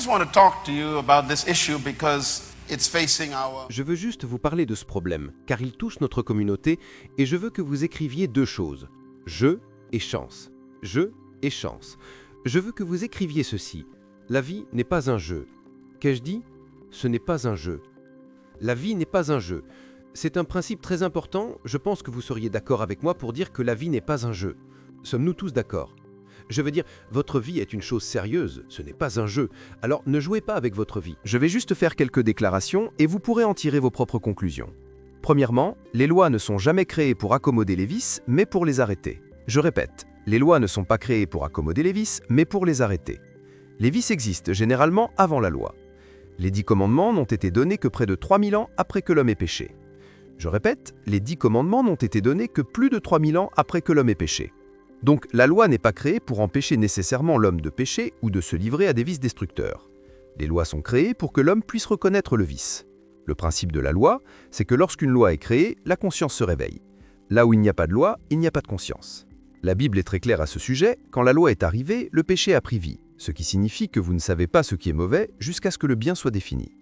just want to talk to you about this issue because it's facing our... Je veux juste vous parler de ce problème, car il touche notre communauté, et je veux que vous écriviez deux choses. Jeu et chance. Jeu et chance. Je veux que vous écriviez ceci. La vie n'est pas un jeu. Qu'ai-je dit? Ce n'est pas un jeu. La vie n'est pas un jeu. C'est un principe très important, je pense que vous seriez d'accord avec moi pour dire que la vie n'est pas un jeu. Sommes-nous tous d'accord? Je veux dire, votre vie est une chose sérieuse, ce n'est pas un jeu, alors ne jouez pas avec votre vie. Je vais juste faire quelques déclarations et vous pourrez en tirer vos propres conclusions. Premièrement, les lois ne sont jamais créées pour accommoder les vices, mais pour les arrêter. Je répète, les lois ne sont pas créées pour accommoder les vices, mais pour les arrêter. Les vices existent généralement avant la loi. Les 10 commandements n'ont été donnés que près de 3000 ans après que l'homme ait péché. Je répète, les 10 commandements n'ont été donnés que plus de 3000 ans après que l'homme ait péché. Donc la loi n'est pas créée pour empêcher nécessairement l'homme de pécher ou de se livrer à des vices destructeurs. Les lois sont créées pour que l'homme puisse reconnaître le vice. Le principe de la loi, c'est que lorsqu'une loi est créée, la conscience se réveille. Là où il n'y a pas de loi, il n'y a pas de conscience. La Bible est très claire à ce sujet, quand la loi est arrivée, le péché a pris vie, ce qui signifie que vous ne savez pas ce qui est mauvais jusqu'à ce que le bien soit défini.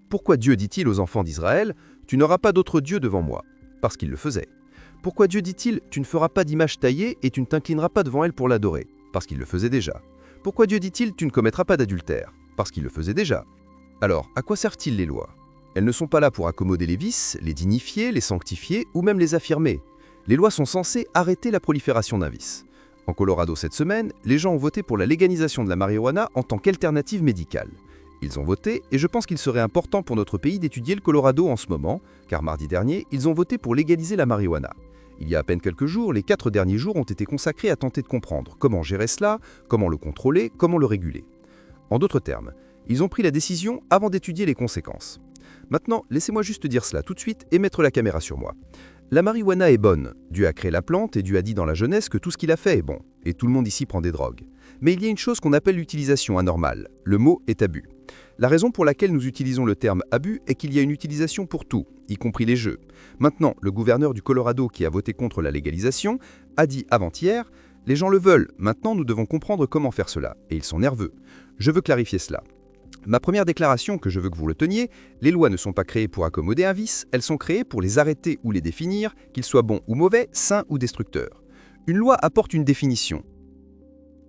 Pourquoi Dieu dit-il aux enfants d'Israël « Tu n'auras pas d'autre Dieu devant moi » Parce qu'il le faisait. Pourquoi Dieu dit-il « Tu ne feras pas d'image taillée et tu ne t'inclineras pas devant elle pour l'adorer » Parce qu'il le faisait déjà. Pourquoi Dieu dit-il « Tu ne commettras pas d'adultère » Parce qu'il le faisait déjà. Alors, à quoi servent-ils les lois? Elles ne sont pas là pour accommoder les vices, les dignifier, les sanctifier ou même les affirmer. Les lois sont censées arrêter la prolifération d'un vice. En Colorado cette semaine, les gens ont voté pour la légalisation de la marijuana en tant qu'alternative médicale. Ils ont voté et je pense qu'il serait important pour notre pays d'étudier le Colorado en ce moment, car mardi dernier, ils ont voté pour légaliser la marijuana. Il y a à peine quelques jours, les 4 derniers jours ont été consacrés à tenter de comprendre comment gérer cela, comment le contrôler, comment le réguler. En d'autres termes, ils ont pris la décision avant d'étudier les conséquences. Maintenant, laissez-moi juste dire cela tout de suite et mettre la caméra sur moi. La marijuana est bonne. Dieu a créé la plante et Dieu a dit dans la jeunesse que tout ce qu'il a fait est bon. Et tout le monde ici prend des drogues. Mais il y a une chose qu'on appelle l'utilisation anormale. Le mot est abus. La raison pour laquelle nous utilisons le terme abus est qu'il y a une utilisation pour tout, y compris les jeux. Maintenant, le gouverneur du Colorado qui a voté contre la légalisation a dit avant-hier « Les gens le veulent, maintenant nous devons comprendre comment faire cela. » Et ils sont nerveux. Je veux clarifier cela. Ma première déclaration, que je veux que vous reteniez, les lois ne sont pas créées pour accommoder un vice, elles sont créées pour les arrêter ou les définir, qu'ils soient bons ou mauvais, sains ou destructeurs. Une loi apporte une définition.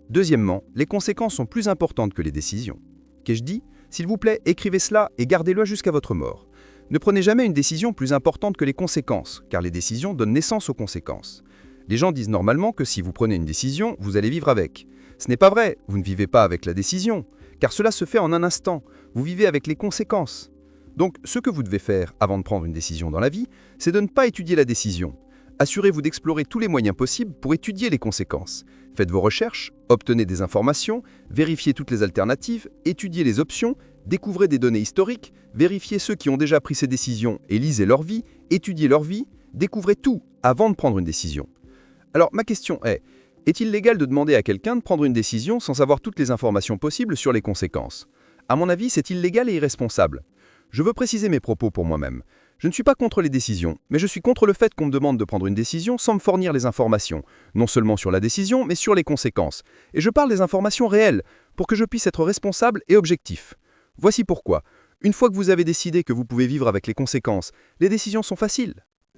Deuxièmement, les conséquences sont plus importantes que les décisions. Qu'ai-je dit? S'il vous plaît, écrivez cela et gardez-le jusqu'à votre mort. Ne prenez jamais une décision plus importante que les conséquences, car les décisions donnent naissance aux conséquences. Les gens disent normalement que si vous prenez une décision, vous allez vivre avec. Ce n'est pas vrai, vous ne vivez pas avec la décision, car cela se fait en un instant, vous vivez avec les conséquences. Donc, ce que vous devez faire avant de prendre une décision dans la vie, c'est de ne pas étudier la décision. Assurez-vous d'explorer tous les moyens possibles pour étudier les conséquences. Faites vos recherches, obtenez des informations, vérifiez toutes les alternatives, étudiez les options, découvrez des données historiques, vérifiez ceux qui ont déjà pris ces décisions et lisez leur vie, étudiez leur vie, découvrez tout avant de prendre une décision. Alors, ma question est-il légal de demander à quelqu'un de prendre une décision sans avoir toutes les informations possibles sur les conséquences? À mon avis, c'est illégal et irresponsable. Je veux préciser mes propos pour moi-même. Je ne suis pas contre les décisions, mais je suis contre le fait qu'on me demande de prendre une décision sans me fournir les informations, non seulement sur la décision, mais sur les conséquences. Et je parle des informations réelles, pour que je puisse être responsable et objectif. Voici pourquoi. Une fois que vous avez décidé que vous pouvez vivre avec les conséquences, les décisions sont faciles.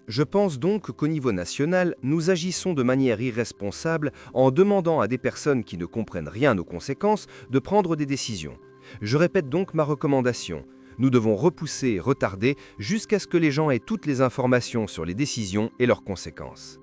Je pense donc qu'au niveau national, nous agissons de manière irresponsable en demandant à des personnes qui ne comprennent rien aux conséquences de prendre des décisions. Je répète donc ma recommandation. Nous devons repousser et retarder jusqu'à ce que les gens aient toutes les informations sur les décisions et leurs conséquences.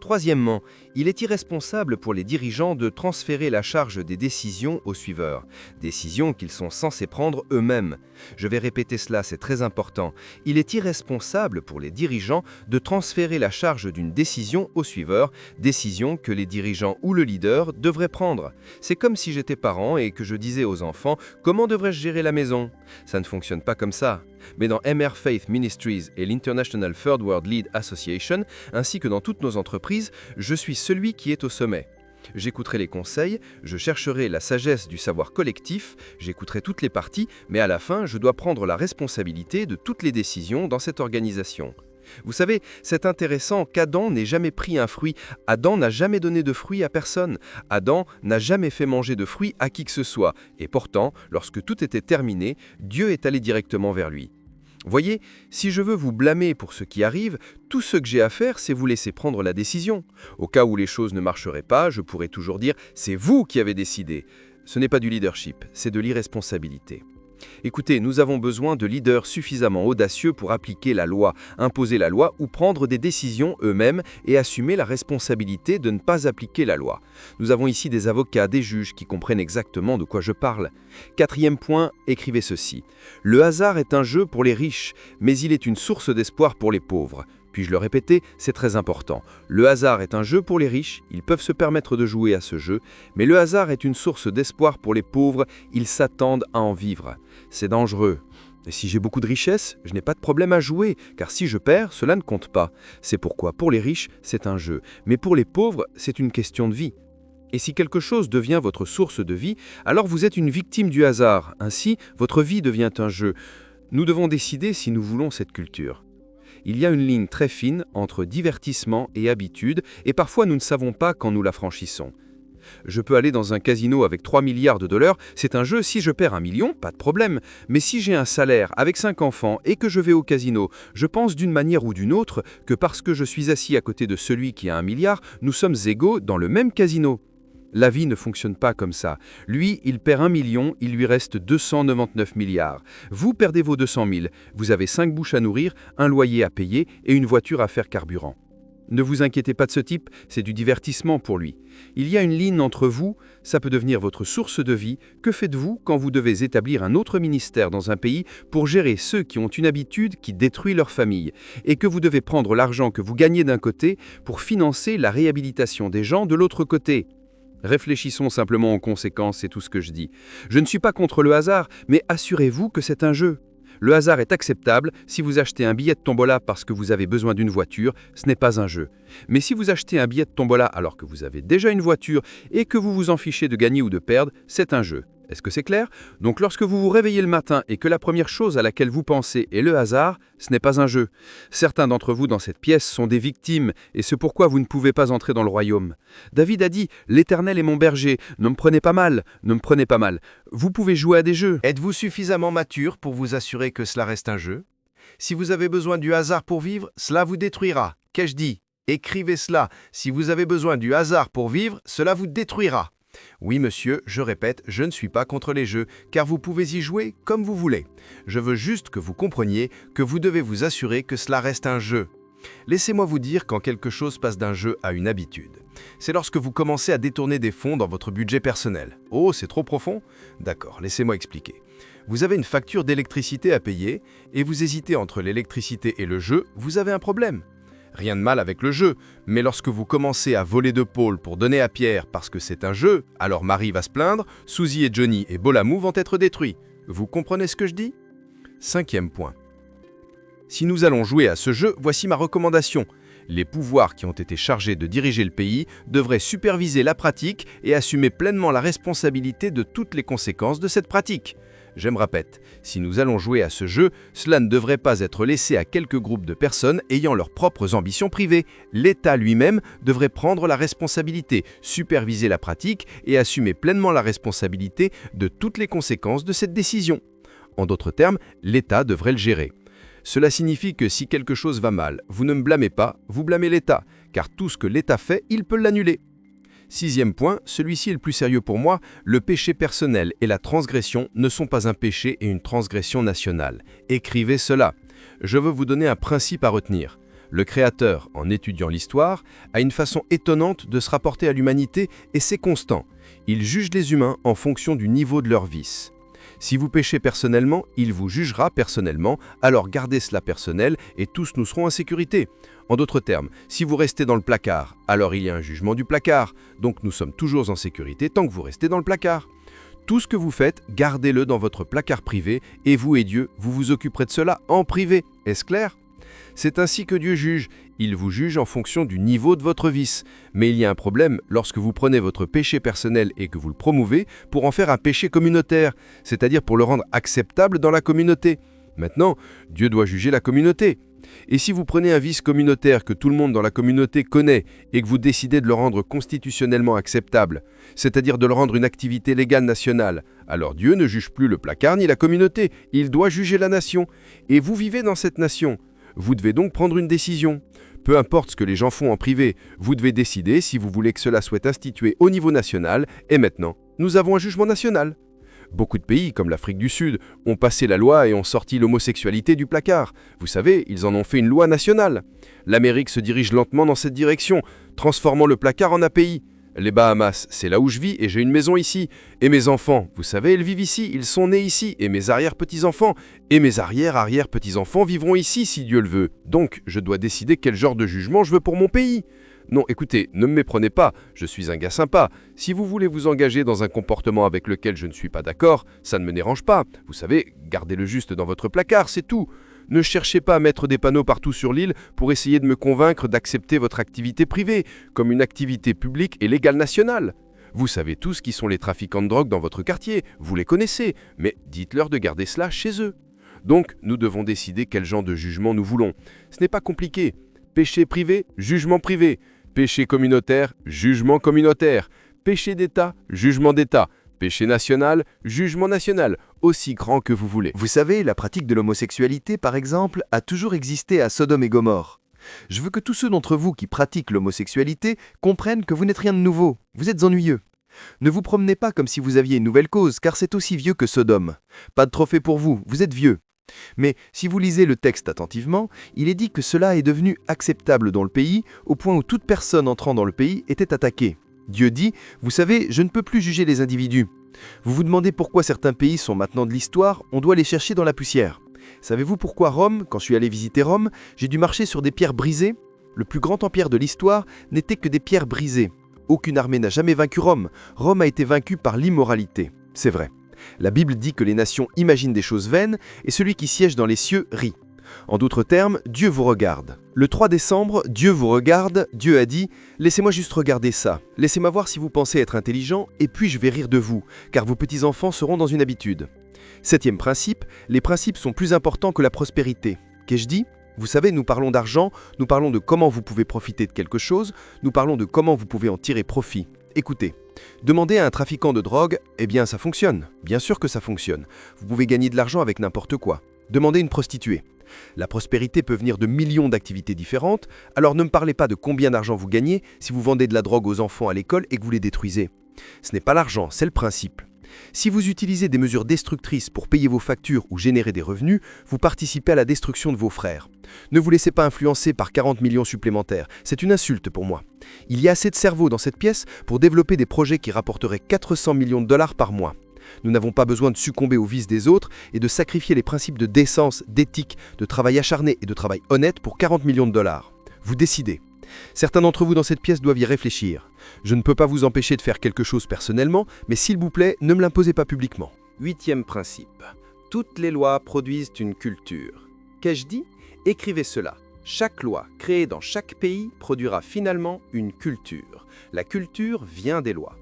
Troisièmement, il est irresponsable pour les dirigeants de transférer la charge des décisions aux suiveurs, décisions qu'ils sont censés prendre eux-mêmes. Je vais répéter cela, c'est très important. Il est irresponsable pour les dirigeants de transférer la charge d'une décision aux suiveurs, décision que les dirigeants ou le leader devraient prendre. C'est comme si j'étais parent et que je disais aux enfants « Comment devrais-je gérer la maison ?» Ça ne fonctionne pas comme ça. Mais dans MR Faith Ministries et l'International Third World Lead Association, ainsi que dans toutes nos entreprises, je suis celui qui est au sommet. J'écouterai les conseils, je chercherai la sagesse du savoir collectif, j'écouterai toutes les parties, mais à la fin, je dois prendre la responsabilité de toutes les décisions dans cette organisation. Vous savez, c'est intéressant qu'Adam n'ait jamais pris un fruit. Adam n'a jamais donné de fruit à personne. Adam n'a jamais fait manger de fruits à qui que ce soit. Et pourtant, lorsque tout était terminé, Dieu est allé directement vers lui. Voyez, si je veux vous blâmer pour ce qui arrive, tout ce que j'ai à faire, c'est vous laisser prendre la décision. Au cas où les choses ne marcheraient pas, je pourrais toujours dire « c'est vous qui avez décidé ». Ce n'est pas du leadership, c'est de l'irresponsabilité. Écoutez, nous avons besoin de leaders suffisamment audacieux pour appliquer la loi, imposer la loi ou prendre des décisions eux-mêmes et assumer la responsabilité de ne pas appliquer la loi. Nous avons ici des avocats, des juges qui comprennent exactement de quoi je parle. 4e point, écrivez ceci. Le hasard est un jeu pour les riches, mais il est une source d'espoir pour les pauvres. Puis-je le répéter, c'est très important. Le hasard est un jeu pour les riches, ils peuvent se permettre de jouer à ce jeu, mais le hasard est une source d'espoir pour les pauvres, ils s'attendent à en vivre. C'est dangereux. Et si j'ai beaucoup de richesses, je n'ai pas de problème à jouer, car si je perds, cela ne compte pas. C'est pourquoi pour les riches, c'est un jeu, mais pour les pauvres, c'est une question de vie. Et si quelque chose devient votre source de vie, alors vous êtes une victime du hasard. Ainsi, votre vie devient un jeu. Nous devons décider si nous voulons cette culture. Il y a une ligne très fine entre divertissement et habitude, et parfois nous ne savons pas quand nous la franchissons. Je peux aller dans un casino avec 3 milliards de dollars, c'est un jeu, si je perds 1 million, pas de problème. Mais si j'ai un salaire avec 5 enfants et que je vais au casino, je pense d'une manière ou d'une autre que parce que je suis assis à côté de celui qui a 1 milliard, nous sommes égaux dans le même casino. La vie ne fonctionne pas comme ça. Lui, il perd 1 million, il lui reste 299 milliards. Vous perdez vos 200 000, vous avez 5 bouches à nourrir, un loyer à payer et une voiture à faire carburant. Ne vous inquiétez pas de ce type, c'est du divertissement pour lui. Il y a une ligne entre vous, ça peut devenir votre source de vie. Que faites-vous quand vous devez établir un autre ministère dans un pays pour gérer ceux qui ont une habitude qui détruit leur famille et que vous devez prendre l'argent que vous gagnez d'un côté pour financer la réhabilitation des gens de l'autre côté ? Réfléchissons simplement aux conséquences, c'est tout ce que je dis. Je ne suis pas contre le hasard, mais assurez-vous que c'est un jeu. Le hasard est acceptable si vous achetez un billet de tombola parce que vous avez besoin d'une voiture, ce n'est pas un jeu. Mais si vous achetez un billet de tombola alors que vous avez déjà une voiture et que vous vous en fichez de gagner ou de perdre, c'est un jeu. Est-ce que c'est clair? Donc lorsque vous vous réveillez le matin et que la première chose à laquelle vous pensez est le hasard, ce n'est pas un jeu. Certains d'entre vous dans cette pièce sont des victimes et c'est pourquoi vous ne pouvez pas entrer dans le royaume. David a dit « L'Éternel est mon berger, ne me prenez pas mal, ne me prenez pas mal ». Vous pouvez jouer à des jeux. Êtes-vous suffisamment mature pour vous assurer que cela reste un jeu? Si vous avez besoin du hasard pour vivre, cela vous détruira. Qu'ai-je dit? Écrivez cela. Si vous avez besoin du hasard pour vivre, cela vous détruira. Oui, monsieur, je répète, je ne suis pas contre les jeux, car vous pouvez y jouer comme vous voulez. Je veux juste que vous compreniez que vous devez vous assurer que cela reste un jeu. Laissez-moi vous dire quand quelque chose passe d'un jeu à une habitude. C'est lorsque vous commencez à détourner des fonds dans votre budget personnel. Oh, c'est trop profond? D'accord, laissez-moi expliquer. Vous avez une facture d'électricité à payer et vous hésitez entre l'électricité et le jeu, vous avez un problème. Rien de mal avec le jeu, mais lorsque vous commencez à voler de Paul pour donner à Pierre parce que c'est un jeu, alors Marie va se plaindre, Suzy et Johnny et Bolamou vont être détruits. Vous comprenez ce que je dis? 5e point. Si nous allons jouer à ce jeu, voici ma recommandation. Les pouvoirs qui ont été chargés de diriger le pays devraient superviser la pratique et assumer pleinement la responsabilité de toutes les conséquences de cette pratique. Je me répète, si nous allons jouer à ce jeu, cela ne devrait pas être laissé à quelques groupes de personnes ayant leurs propres ambitions privées. L'État lui-même devrait prendre la responsabilité, superviser la pratique et assumer pleinement la responsabilité de toutes les conséquences de cette décision. En d'autres termes, l'État devrait le gérer. Cela signifie que si quelque chose va mal, vous ne me blâmez pas, vous blâmez l'État, car tout ce que l'État fait, il peut l'annuler. 6e point, celui-ci est le plus sérieux pour moi, le péché personnel et la transgression ne sont pas un péché et une transgression nationale. Écrivez cela. Je veux vous donner un principe à retenir. Le Créateur, en étudiant l'histoire, a une façon étonnante de se rapporter à l'humanité et c'est constant. Il juge les humains en fonction du niveau de leur vice. Si vous péchez personnellement, il vous jugera personnellement, alors gardez cela personnel et tous nous serons en sécurité. En d'autres termes, si vous restez dans le placard, alors il y a un jugement du placard, donc nous sommes toujours en sécurité tant que vous restez dans le placard. Tout ce que vous faites, gardez-le dans votre placard privé et vous et Dieu, vous vous occuperez de cela en privé. Est-ce clair? C'est ainsi que Dieu juge. Il vous juge en fonction du niveau de votre vice. Mais il y a un problème lorsque vous prenez votre péché personnel et que vous le promouvez pour en faire un péché communautaire, c'est-à-dire pour le rendre acceptable dans la communauté. Maintenant, Dieu doit juger la communauté. Et si vous prenez un vice communautaire que tout le monde dans la communauté connaît et que vous décidez de le rendre constitutionnellement acceptable, c'est-à-dire de le rendre une activité légale nationale, alors Dieu ne juge plus le placard ni la communauté, il doit juger la nation. Et vous vivez dans cette nation. Vous devez donc prendre une décision. Peu importe ce que les gens font en privé, vous devez décider si vous voulez que cela soit institué au niveau national. Et maintenant, nous avons un jugement national. Beaucoup de pays, comme l'Afrique du Sud, ont passé la loi et ont sorti l'homosexualité du placard. Vous savez, ils en ont fait une loi nationale. L'Amérique se dirige lentement dans cette direction, transformant le placard en API. Les Bahamas, c'est là où je vis et j'ai une maison ici. Et mes enfants, vous savez, ils vivent ici, ils sont nés ici. Et mes arrière-petits-enfants, et mes arrière-arrière-petits-enfants vivront ici si Dieu le veut. Donc, je dois décider quel genre de jugement je veux pour mon pays. Non, écoutez, ne me méprenez pas, je suis un gars sympa. Si vous voulez vous engager dans un comportement avec lequel je ne suis pas d'accord, ça ne me dérange pas. Vous savez, gardez-le juste dans votre placard, c'est tout. Ne cherchez pas à mettre des panneaux partout sur l'île pour essayer de me convaincre d'accepter votre activité privée comme une activité publique et légale nationale. Vous savez tous qui sont les trafiquants de drogue dans votre quartier, vous les connaissez, mais dites-leur de garder cela chez eux. Donc, nous devons décider quel genre de jugement nous voulons. Ce n'est pas compliqué. Péché privé, jugement privé. Péché communautaire, jugement communautaire. Péché d'État, jugement d'État. Péché national, jugement national, aussi grand que vous voulez. Vous savez, la pratique de l'homosexualité, par exemple, a toujours existé à Sodome et Gomorrhe. Je veux que tous ceux d'entre vous qui pratiquent l'homosexualité comprennent que vous n'êtes rien de nouveau, vous êtes ennuyeux. Ne vous promenez pas comme si vous aviez une nouvelle cause, car c'est aussi vieux que Sodome. Pas de trophée pour vous, vous êtes vieux. Mais si vous lisez le texte attentivement, il est dit que cela est devenu acceptable dans le pays, au point où toute personne entrant dans le pays était attaquée. Dieu dit, vous savez, je ne peux plus juger les individus. Vous vous demandez pourquoi certains pays sont maintenant de l'histoire, on doit les chercher dans la poussière. Savez-vous pourquoi Rome, quand je suis allé visiter Rome, j'ai dû marcher sur des pierres brisées? Le plus grand empire de l'histoire n'était que des pierres brisées. Aucune armée n'a jamais vaincu Rome. Rome a été vaincue par l'immoralité. C'est vrai. La Bible dit que les nations imaginent des choses vaines et celui qui siège dans les cieux rit. En d'autres termes, Dieu vous regarde. Le 3 décembre, Dieu vous regarde, Dieu a dit « Laissez-moi juste regarder ça, laissez-moi voir si vous pensez être intelligent et puis je vais rire de vous, car vos petits-enfants seront dans une habitude. » 7e principe, les principes sont plus importants que la prospérité. Qu'ai-je dit ? Vous savez, nous parlons d'argent, nous parlons de comment vous pouvez profiter de quelque chose, nous parlons de comment vous pouvez en tirer profit. Écoutez, demandez à un trafiquant de drogue, eh bien ça fonctionne. Bien sûr que ça fonctionne. Vous pouvez gagner de l'argent avec n'importe quoi. Demandez une prostituée. La prospérité peut venir de millions d'activités différentes, alors ne me parlez pas de combien d'argent vous gagnez si vous vendez de la drogue aux enfants à l'école et que vous les détruisez. Ce n'est pas l'argent, c'est le principe. Si vous utilisez des mesures destructrices pour payer vos factures ou générer des revenus, vous participez à la destruction de vos frères. Ne vous laissez pas influencer par 40 millions supplémentaires, c'est une insulte pour moi. Il y a assez de cerveau dans cette pièce pour développer des projets qui rapporteraient 400 millions de dollars par mois. Nous n'avons pas besoin de succomber aux vices des autres et de sacrifier les principes de décence, d'éthique, de travail acharné et de travail honnête pour 40 millions de dollars. Vous décidez. Certains d'entre vous dans cette pièce doivent y réfléchir. Je ne peux pas vous empêcher de faire quelque chose personnellement, mais s'il vous plaît, ne me l'imposez pas publiquement. 8e principe. Toutes les lois produisent une culture. Qu'ai-je dit ? Écrivez cela. Chaque loi créée dans chaque pays produira finalement une culture. La culture vient des lois.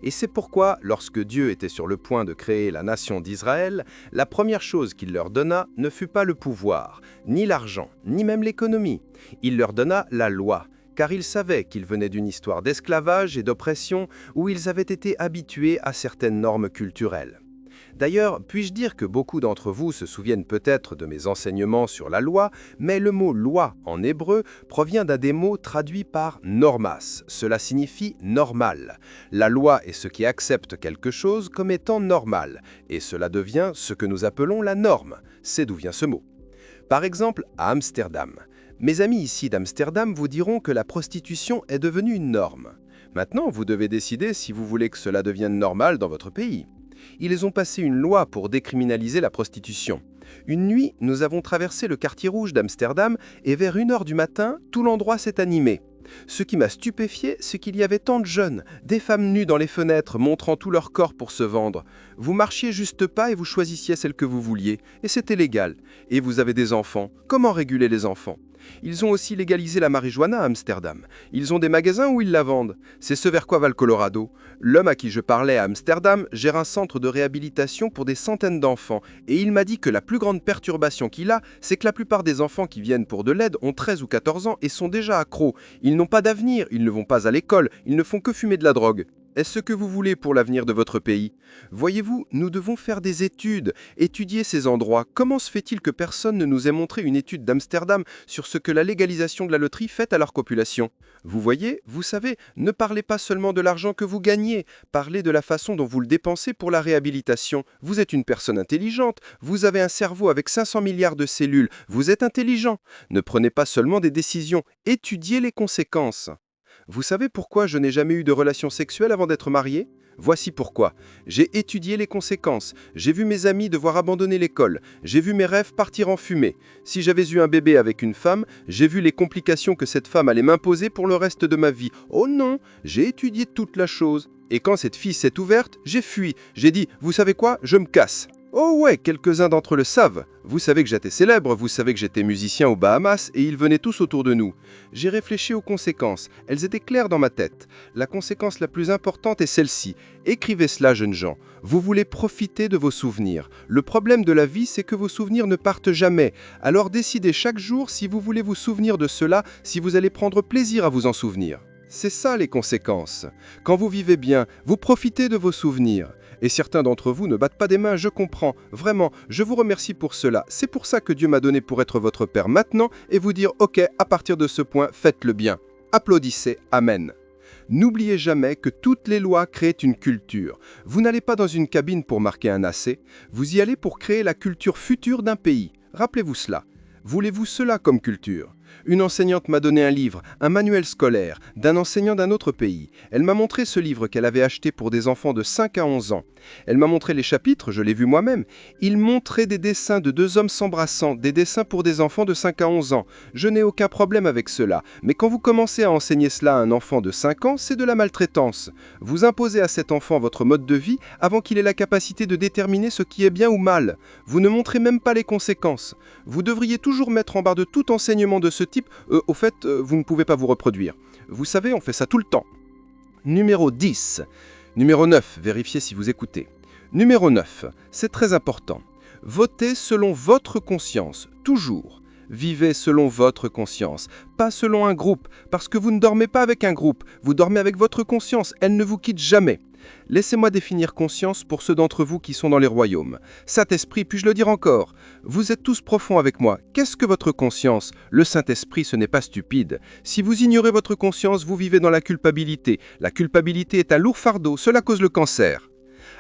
Et c'est pourquoi, lorsque Dieu était sur le point de créer la nation d'Israël, la première chose qu'il leur donna ne fut pas le pouvoir, ni l'argent, ni même l'économie. Il leur donna la loi, car il savait qu'ils venaient d'une histoire d'esclavage et d'oppression où ils avaient été habitués à certaines normes culturelles. D'ailleurs, puis-je dire que beaucoup d'entre vous se souviennent peut-être de mes enseignements sur la loi, mais le mot « loi » en hébreu provient d'un des mots traduits par « normas ». Cela signifie « normal ». La loi est ce qui accepte quelque chose comme étant normal, et cela devient ce que nous appelons la norme. C'est d'où vient ce mot. Par exemple, à Amsterdam. Mes amis ici d'Amsterdam vous diront que la prostitution est devenue une norme. Maintenant, vous devez décider si vous voulez que cela devienne normal dans votre pays. Ils ont passé une loi pour décriminaliser la prostitution. Une nuit, nous avons traversé le quartier rouge d'Amsterdam et vers 1h du matin, tout l'endroit s'est animé. Ce qui m'a stupéfié, c'est qu'il y avait tant de jeunes, des femmes nues dans les fenêtres montrant tout leur corps pour se vendre. Vous marchiez juste pas et vous choisissiez celle que vous vouliez, et c'était légal. Et vous avez des enfants. Comment réguler les enfants ? Ils ont aussi légalisé la marijuana à Amsterdam. Ils ont des magasins où ils la vendent. C'est ce vers quoi va le Colorado. L'homme à qui je parlais à Amsterdam gère un centre de réhabilitation pour des centaines d'enfants et il m'a dit que la plus grande perturbation qu'il a, c'est que la plupart des enfants qui viennent pour de l'aide ont 13 ou 14 ans et sont déjà accros. Ils n'ont pas d'avenir, ils ne vont pas à l'école, ils ne font que fumer de la drogue. Est-ce ce que vous voulez pour l'avenir de votre pays? Voyez-vous, nous devons faire des études, étudier ces endroits. Comment se fait-il que personne ne nous ait montré une étude d'Amsterdam sur ce que la légalisation de la loterie fait à leur population? Vous voyez, vous savez, ne parlez pas seulement de l'argent que vous gagnez, parlez de la façon dont vous le dépensez pour la réhabilitation. Vous êtes une personne intelligente, vous avez un cerveau avec 500 milliards de cellules, vous êtes intelligent. Ne prenez pas seulement des décisions, étudiez les conséquences. Vous savez pourquoi je n'ai jamais eu de relation sexuelle avant d'être marié? Voici pourquoi. J'ai étudié les conséquences. J'ai vu mes amis devoir abandonner l'école. J'ai vu mes rêves partir en fumée. Si j'avais eu un bébé avec une femme, j'ai vu les complications que cette femme allait m'imposer pour le reste de ma vie. Oh non, j'ai étudié toute la chose. Et quand cette fille s'est ouverte, j'ai fui. J'ai dit, vous savez quoi, je me casse. Oh ouais, quelques-uns d'entre eux le savent. Vous savez que j'étais célèbre, vous savez que j'étais musicien aux Bahamas et ils venaient tous autour de nous. J'ai réfléchi aux conséquences, elles étaient claires dans ma tête. La conséquence la plus importante est celle-ci. Écrivez cela, jeunes gens. Vous voulez profiter de vos souvenirs. Le problème de la vie, c'est que vos souvenirs ne partent jamais. Alors décidez chaque jour si vous voulez vous souvenir de cela, si vous allez prendre plaisir à vous en souvenir. C'est ça les conséquences. Quand vous vivez bien, vous profitez de vos souvenirs. Et certains d'entre vous ne battent pas des mains, je comprends. Vraiment, je vous remercie pour cela. C'est pour ça que Dieu m'a donné pour être votre Père maintenant et vous dire « Ok, à partir de ce point, faites le bien ». Applaudissez, Amen. N'oubliez jamais que toutes les lois créent une culture. Vous n'allez pas dans une cabine pour marquer un AC, vous y allez pour créer la culture future d'un pays. Rappelez-vous cela. Voulez-vous cela comme culture? Une enseignante m'a donné un livre, un manuel scolaire, d'un enseignant d'un autre pays. Elle m'a montré ce livre qu'elle avait acheté pour des enfants de 5 à 11 ans. Elle m'a montré les chapitres, je l'ai vu moi-même. Il montrait des dessins de deux hommes s'embrassant, des dessins pour des enfants de 5 à 11 ans. Je n'ai aucun problème avec cela. Mais quand vous commencez à enseigner cela à un enfant de 5 ans, c'est de la maltraitance. Vous imposez à cet enfant votre mode de vie avant qu'il ait la capacité de déterminer ce qui est bien ou mal. Vous ne montrez même pas les conséquences. Vous devriez toujours mettre en barre de tout enseignement de ce type, au fait, vous ne pouvez pas vous reproduire. Vous savez, on fait ça tout le temps. Numéro 10. Numéro 9, vérifiez si vous écoutez. Numéro 9, c'est très important. Votez selon votre conscience, toujours. Vivez selon votre conscience, pas selon un groupe, parce que vous ne dormez pas avec un groupe, vous dormez avec votre conscience, elle ne vous quitte jamais. Laissez-moi définir conscience pour ceux d'entre vous qui sont dans les royaumes. Saint-Esprit, puis-je le dire encore? Vous êtes tous profonds avec moi. Qu'est-ce que votre conscience? Le Saint-Esprit, ce n'est pas stupide. Si vous ignorez votre conscience, vous vivez dans la culpabilité. La culpabilité est un lourd fardeau, cela cause le cancer.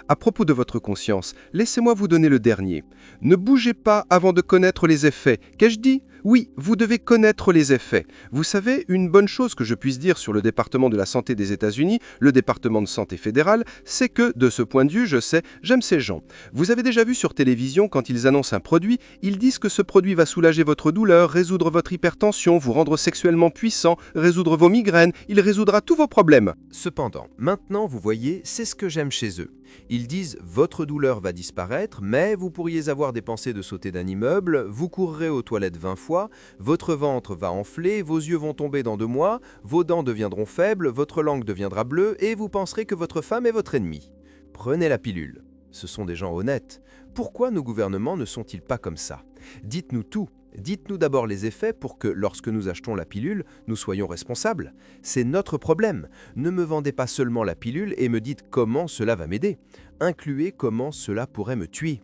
À propos de votre conscience, laissez-moi vous donner le dernier. Ne bougez pas avant de connaître les effets. Qu'ai-je dit? Oui, vous devez connaître les effets. Vous savez, une bonne chose que je puisse dire sur le département de la santé des États-Unis, le département de santé fédéral, c'est que, de ce point de vue, je sais, j'aime ces gens. Vous avez déjà vu sur télévision, quand ils annoncent un produit, ils disent que ce produit va soulager votre douleur, résoudre votre hypertension, vous rendre sexuellement puissant, résoudre vos migraines, il résoudra tous vos problèmes. Cependant, maintenant, vous voyez, c'est ce que j'aime chez eux. Ils disent « Votre douleur va disparaître, mais vous pourriez avoir des pensées de sauter d'un immeuble, vous courrez aux toilettes 20 fois, votre ventre va enfler, vos yeux vont tomber dans 2 mois, vos dents deviendront faibles, votre langue deviendra bleue et vous penserez que votre femme est votre ennemi. Prenez la pilule. » Ce sont des gens honnêtes. Pourquoi nos gouvernements ne sont-ils pas comme ça? Dites-nous tout. Dites-nous d'abord les effets pour que, lorsque nous achetons la pilule, nous soyons responsables. C'est notre problème. Ne me vendez pas seulement la pilule et me dites comment cela va m'aider. Incluez comment cela pourrait me tuer.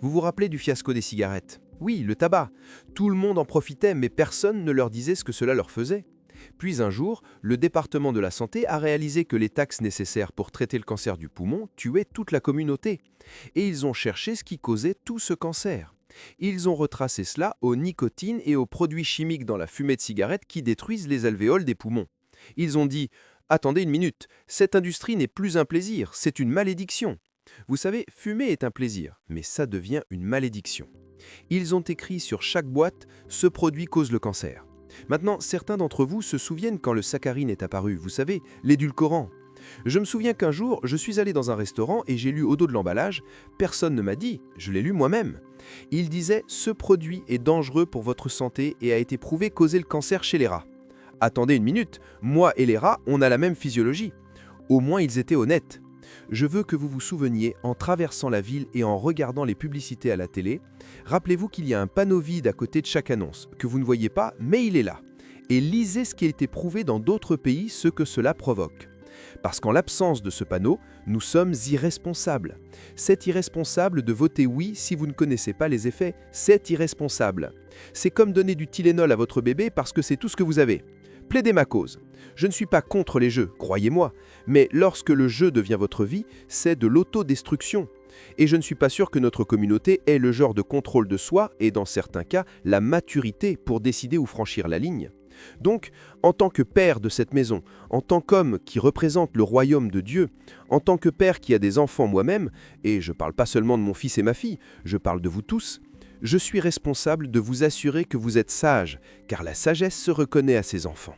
Vous vous rappelez du fiasco des cigarettes? Oui, le tabac. Tout le monde en profitait, mais personne ne leur disait ce que cela leur faisait. Puis un jour, le département de la santé a réalisé que les taxes nécessaires pour traiter le cancer du poumon tuaient toute la communauté. Et ils ont cherché ce qui causait tout ce cancer. Ils ont retracé cela aux nicotines et aux produits chimiques dans la fumée de cigarette qui détruisent les alvéoles des poumons. Ils ont dit « Attendez une minute, cette industrie n'est plus un plaisir, c'est une malédiction. » Vous savez, fumer est un plaisir, mais ça devient une malédiction. Ils ont écrit sur chaque boîte « Ce produit cause le cancer ». Maintenant, certains d'entre vous se souviennent quand le saccharine est apparu, vous savez, l'édulcorant. Je me souviens qu'un jour, je suis allé dans un restaurant et j'ai lu au dos de l'emballage, personne ne m'a dit, je l'ai lu moi-même. Il disait « Ce produit est dangereux pour votre santé et a été prouvé causer le cancer chez les rats ». Attendez une minute, moi et les rats, on a la même physiologie. Au moins ils étaient honnêtes. Je veux que vous vous souveniez, en traversant la ville et en regardant les publicités à la télé, rappelez-vous qu'il y a un panneau vide à côté de chaque annonce, que vous ne voyez pas, mais il est là. Et lisez ce qui a été prouvé dans d'autres pays, ce que cela provoque. Parce qu'en l'absence de ce panneau, nous sommes irresponsables. C'est irresponsable de voter oui si vous ne connaissez pas les effets, c'est irresponsable. C'est comme donner du Tylenol à votre bébé parce que c'est tout ce que vous avez. Plaidez ma cause. Je ne suis pas contre les jeux, croyez-moi, mais lorsque le jeu devient votre vie, c'est de l'autodestruction. Et je ne suis pas sûr que notre communauté ait le genre de contrôle de soi et dans certains cas, la maturité pour décider où franchir la ligne. Donc, en tant que père de cette maison, en tant qu'homme qui représente le royaume de Dieu, en tant que père qui a des enfants moi-même, et je ne parle pas seulement de mon fils et ma fille, je parle de vous tous, je suis responsable de vous assurer que vous êtes sages, car la sagesse se reconnaît à ses enfants.